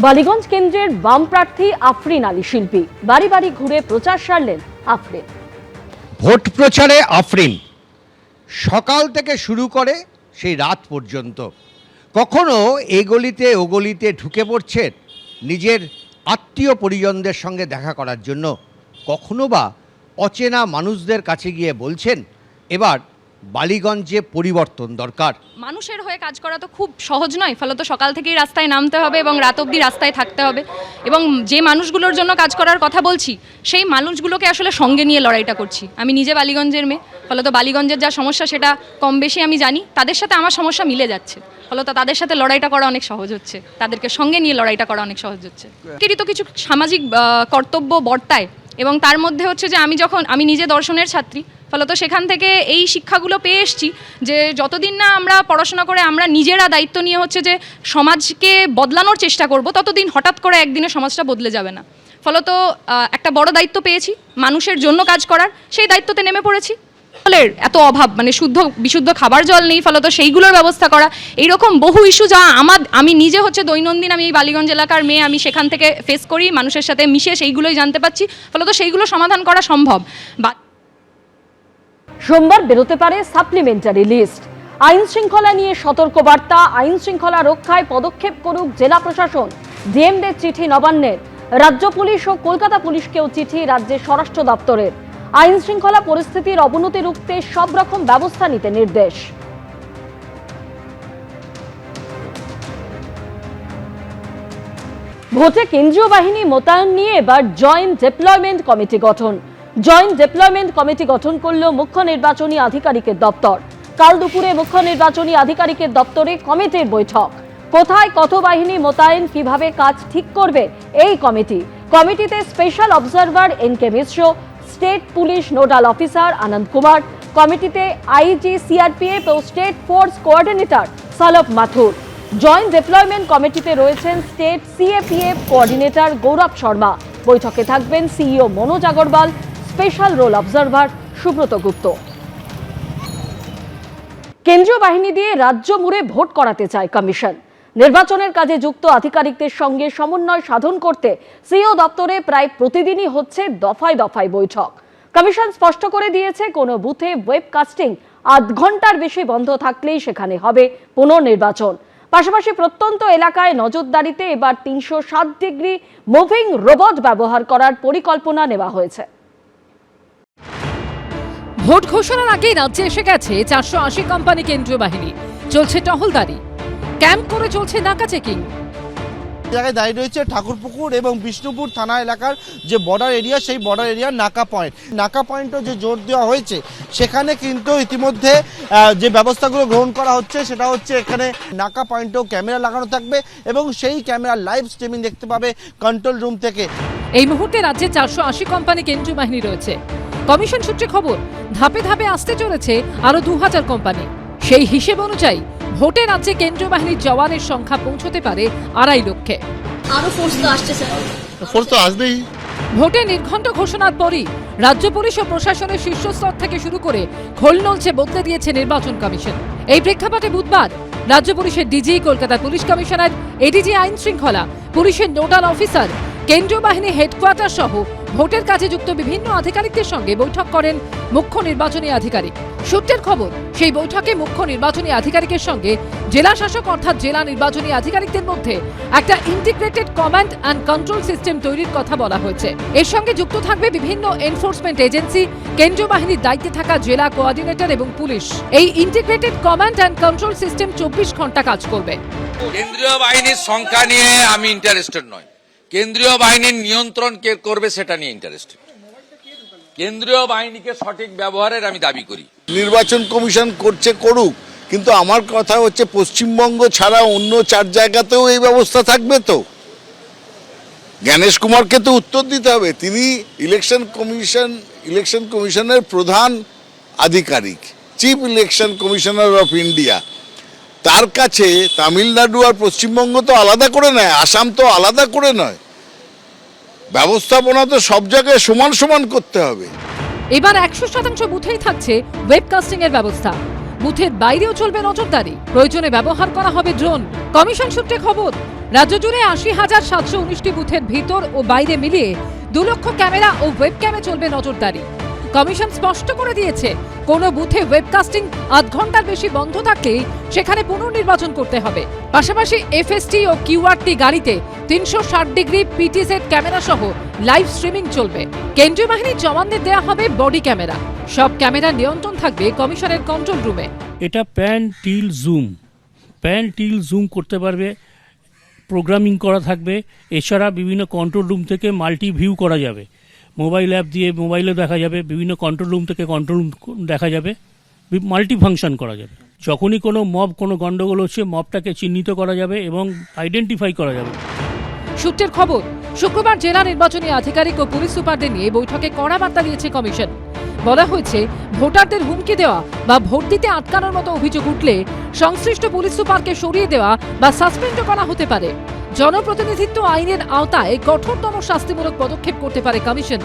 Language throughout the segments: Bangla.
বালিগঞ্জ কেন্দ্রের বাম প্রার্থী আফরিন আলী শিল্পী বাড়ি বাড়ি ঘুরে প্রচার সারলেন আফরিন। ভোট প্রচারে আফরিন সকাল থেকে শুরু করে সেই রাত পর্যন্ত। কখনো এই গলিতে ও গলিতে ঢুকে পড়ছেন নিজের আত্মীয় পরিজনদের সঙ্গে দেখা করার জন্য, কখনো বা অচেনা মানুষদের কাছে গিয়ে বলছেন এবার বালিগঞ্জে পরিবর্তন দরকার। মানুষের হয়ে কাজ করা তো খুব সহজ নয়, ফলত সকাল থেকেই রাস্তায় নামতে হবে এবং রাত অবধি রাস্তায় থাকতে হবে। এবং যে মানুষগুলোর জন্য কাজ করার কথা বলছি সেই মানুষগুলোকে আসলে সঙ্গে নিয়ে লড়াইটা করছি। আমি নিজে বালিগঞ্জের মেয়ে, ফলত বালিগঞ্জের যা সমস্যা সেটা কম বেশি আমি জানি, তাদের সাথে আমার সমস্যা মিলে যাচ্ছে, ফলত তাদের সাথে লড়াইটা করা অনেক সহজ হচ্ছে, তাদেরকে সঙ্গে নিয়ে লড়াইটা করা অনেক সহজ হচ্ছে। এরই তো কিছু সামাজিক কর্তব্য বর্তায় এবং তার মধ্যে হচ্ছে যে আমি নিজে দর্শনের ছাত্রী, ফলত সেখান থেকে এই শিক্ষাগুলো পেয়ে এসেছি যে যতদিন না আমরা পড়াশোনা করে আমরা নিজেরা দায়িত্ব নিয়ে হচ্ছে যে সমাজকে বদলানোর চেষ্টা করব, ততদিন হঠাৎ করে একদিনে সমাজটা বদলে যাবে না। ফলত একটা বড় দায়িত্ব পেয়েছি মানুষের জন্য কাজ করার, সেই দায়িত্বতে নেমে পড়েছি। জলের এত অভাব, মানে বিশুদ্ধ খাবার জল নেই, ফলত সেইগুলোর ব্যবস্থা করা, এইরকম বহু ইস্যু যা আমি নিজে হচ্ছে দৈনন্দিন আমি এই বালিগঞ্জ এলাকার মেয়ে, আমি সেখান থেকে ফেস করি, মানুষের সাথে মিশে সেইগুলোই জানতে পাচ্ছি, ফলত সেইগুলো সমাধান করা সম্ভব। সোমবার বেরোতে পারে সাপ্লিমেন্টারি লিস্ট। আইন শৃঙ্খলা নিয়ে সতর্কবার্তা, আইন শৃঙ্খলা রক্ষায় পদক্ষেপ করুক জেলা প্রশাসন। ডিএমদের চিঠি নবান্নের, রাজ্য পুলিশ ও কলকাতা পুলিশকেও চিঠি রাজ্যের স্বরাষ্ট্র দপ্তরের। আইন শৃঙ্খলা পরিস্থিতির অবনতি রুখতে সব রকম ব্যবস্থা নিতে নির্দেশ। ভোটে কেন্দ্রীয় বাহিনী মোতায়েন নিয়ে এবার জয়েন্ট ডিপ্লয়মেন্ট কমিটি গঠন। জয়েন্ট ডিপ্লয়মেন্ট কমিটি গঠন করল মুখ্য নির্বাচনী আধিকারিকের দপ্তর। কাল দুপুরে মুখ্য নির্বাচনী আধিকারিকের দপ্তরে কমিটির বৈঠক। কোথায় কত বাহিনী মোতায়েন, কিভাবে কাজ ঠিক করবে এই কমিটি। কমিটিতে special observer N K Mishra, state police nodal officer Anand Kumar, কমিটিতে আইজি সিআরপিএফ ও state force coordinator Salabh Mathur. Joint deployment কমিটিতে রয়েছেন state CAPF coordinator Gaurav Sharma. বৈঠকে থাকবেন CEO Manoj Agarwal, special roll observer Subrata Gupta. কেন্দ্রীয় বাহিনী দিয়ে রাজ্য মুড়ে ভোট করাতে চায় কমিশন। নির্বাচনের কাজে যুক্ত আধিকারিকদের সঙ্গে সমন্বয় সাধন করতে সিইও দপ্তরে প্রায় প্রতিদিনই হচ্ছে দফায় দফায় বৈঠক। কমিশন স্পষ্ট করে দিয়েছে, কোনো বুথে ওয়েবকাস্টিং আধ ঘন্টার বেশি বন্ধ থাকলেই সেখানে হবে পুনর্নির্বাচন। পাশাপাশি প্রত্যন্ত এলাকায় নজরদারিতে এবার 360 ডিগ্রি মুভিং রোবট ব্যবহার করার পরিকল্পনা নেওয়া হয়েছে। ভোট ঘোষণার আগেই রাজ্যে এসে গেছে 480 কোম্পানি কেন্দ্রীয় বাহিনী। চলছে টহলদারি, ক্যাম্প করে চলছে নাকা চেকিং। জায়গায় দাঁড়িয়ে রয়েছে ঠাকুরপুকুর এবং বিষ্ণুপুর থানা এলাকার যে বর্ডার এরিয়া, সেই বর্ডার এরিয়ার নাকা পয়েন্ট। নাকা পয়েন্টও যে জোর দেওয়া হয়েছে, সেখানে কিন্তু ইতিমধ্যে যে ব্যবস্থাগুলো গ্রহণ করা হচ্ছে সেটা হচ্ছে এখানে নাকা পয়েন্টেও ক্যামেরা লাগানো থাকবে এবং সেই ক্যামেরা লাইভ স্ট্রিমিং দেখতে পাবে কন্ট্রোল রুম থেকে। এই মুহূর্তে রাজ্যে 480 কোম্পানি কেন্দ্রীয় বাহিনী রয়েছে। কমিশন সূত্রে খবর, ধাপে ধাপে আসতে চলেছে আরো 2000 কোম্পানি। সেই হিসেব অনুযায়ী ভোটে রাজ্যে কেন্দ্রীয় বাহিনীর জওয়ানের সংখ্যা পৌঁছতে পারে 2.5 লক্ষে। আরো ফোর্স তো আসছে স্যার, ফোর্স তো আসবেই। ভোটে নির্ঘণ্ট ঘোষণার পরই রাজ্য পুলিশ ও প্রশাসনের শীর্ষস্তর থেকে শুরু করে খোল নলছে বদলে দিয়েছে নির্বাচন কমিশন। এই প্রেক্ষাপটে বুধবার রাজ্য পুলিশের DG, Kolkata police commissioner, ADG আইন শৃঙ্খলা, পুলিশের নোডাল অফিসার, কেন্দ্রীয় বাহিনী হেডকোয়ার্টার সহ ভোটের কাজে যুক্ত বিভিন্ন আধিকারিকদের সঙ্গে বৈঠক করেন মুখ্য নির্বাচনী আধিকারিক। সূত্রের খবর, সেই বৈঠকে মুখ্য নির্বাচনী আধিকারিকের সঙ্গে জেলা শাসক অর্থাৎ জেলা নির্বাচনী আধিকারিকদের মধ্যে একটা integrated command and control system তৈরির কথা বলা হয়েছে। এর সঙ্গে যুক্ত থাকবে বিভিন্ন এনফোর্সমেন্ট এজেন্সি, কেন্দ্রীয় বাহিনীর দায়িত্বে থাকা জেলা কোঅর্ডিনেটর এবং পুলিশ। এই integrated command and control system 24 ঘন্টা কাজ করবে। কেন্দ্রীয় বাহিনীর সংখ্যা নিয়ে আমি ইন্টারেস্টেড নয়, কেন্দ্রীয় বাহিনীর নিয়ন্ত্রণ কে করবে সেটা নিয়ে ইন্টারেস্টেড। কেন্দ্রীয় বাহিনীকে সঠিক ব্যবহারের আমি দাবি করি। নির্বাচন কমিশন করছে, করুক, কিন্তু আমার কথা হচ্ছে পশ্চিমবঙ্গ ছাড়া অন্য 4 জায়গাতেও এই ব্যবস্থা থাকবে তো। জ্ঞানেশ কুমারকে তো উত্তর দিতে হবে, তিনি ইলেকশন কমিশনের প্রধান আধিকারিক, chief election commissioner of India. তার কাছে তামিলনাড়ু আর পশ্চিমবঙ্গ তো আলাদা করে নেয়, আসাম তো আলাদা করে নয়। ব্যবস্থাপনা তো সব জায়গায় সমান সমান করতে হবে। এবার 100% বুথেই থাকছে ওয়েবকাস্টিং এর ব্যবস্থা। বুথের বাইরেও চলবে নজরদারি, প্রয়োজনে ব্যবহার করা হবে ড্রোন। কমিশন সূত্রে খবর, রাজ্য জুড়ে ৮০,৭১৯টি বুথের ভিতর ও বাইরে মিলিয়ে 2 লক্ষ ক্যামেরা ও ওয়েবক্যামে চলবে নজরদারি। কমিশন স্পষ্ট করে দিয়েছে, কোনো বুথে ওয়েবকাস্টিং আধ ঘন্টার বেশি বন্ধ থাকলে সেখানে পুনর্নির্বাচন করতে হবে। পাশাপাশি এফএসটি ও কিউআরটি গাড়িতে 360 ডিগ্রি পিটিজেড ক্যামেরা সহ লাইভ স্ট্রিমিং চলবে। কেন্দ্রীয় বাহিনীর জওয়ানদের দেওয়া হবে বডি ক্যামেরা। সব ক্যামেরা নিয়ন্ত্রণ থাকবে কমিশনের কন্ট্রোল রুমে। এটা প্যান টিল জুম করতে পারবে, প্রোগ্রামিং করা থাকবে। এছাড়া বিভিন্ন কন্ট্রোল রুম থেকে মাল্টি ভিউ করা যাবে, মোবাইল অ্যাপ দিয়ে মোবাইলে দেখা যাবে, বিভিন্ন কন্ট্রোল রুম থেকে কন্ট্রোল রুম দেখা যাবে, মাল্টি ফাংশন করা যাবে। যখনই কোনো গন্ডগোল হচ্ছে, মবটাকে চিহ্নিত করা যাবে এবং আইডেন্টিফাই করা যাবে। সূত্রের খবর, শুক্রবার জেলা নির্বাচনী আধিকারিক ও পুলিশ সুপারদের নিয়ে বৈঠকে কড়া বার্তা দিয়েছে কমিশন। বলা হয়েছে, ভোটারদের হুমকি দেওয়া বা ভোট দিতে আটকানোর মতো অভিযোগ উঠলে সংশ্লিষ্ট পুলিশ সুপারকে সরিয়ে দেওয়া বা সাসপেন্ডও করা হতে পারে। জনপ্রতিনিধিত্ব আইনের আওতায় কঠোরতম শাস্তিমূলক পদক্ষেপ করতে পারে কমিশন,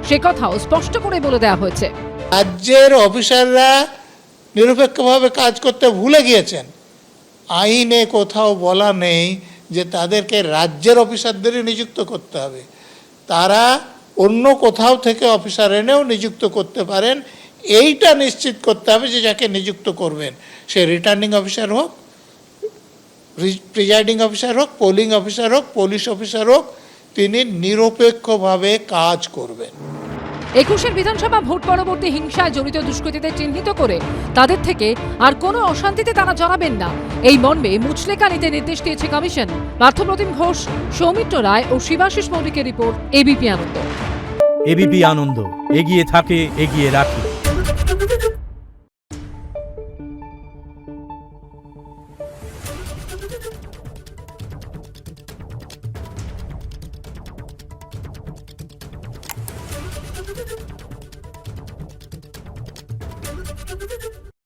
সে কথাও স্পষ্ট করে বলে দেওয়া হয়েছে। রাজ্যের অফিসাররা নিরপেক্ষভাবে কাজ করতে ভুলে গিয়েছেন। আইনে কোথাও বলা নেই যে তাদেরকে রাজ্যের অফিসারদেরই নিযুক্ত করতে হবে, তারা অন্য কোথাও থেকে অফিসার এনেও নিযুক্ত করতে পারেন। এইটা নিশ্চিত করতে হবে যে যাকে নিযুক্ত করবেন সে রিটার্নিং অফিসার হোক, প্রিজাইডিং অফিসার হোক, পোলিং অফিসার হোক, পুলিশ অফিসার হোক, তিনি নিরপেক্ষভাবে কাজ করবেন। 21 বিধানসভা ভোট পরবর্তী হিংসায় জড়িত দুষ্কৃতীদের চিহ্নিত করে তাদের থেকে আর কোনো অশান্তিতে তারা জড়াবেন না, এই মর্মে মুচলেকা নিতে নির্দেশ দিয়েছে কমিশন। পার্থপ্রতিম ঘোষ, সৌমিত্র রায় ও শিবাশিস মৌলিকের রিপোর্ট, এবিপি আনন্দ। এবিপি আনন্দ, এগিয়ে থাকে, এগিয়ে রাখে।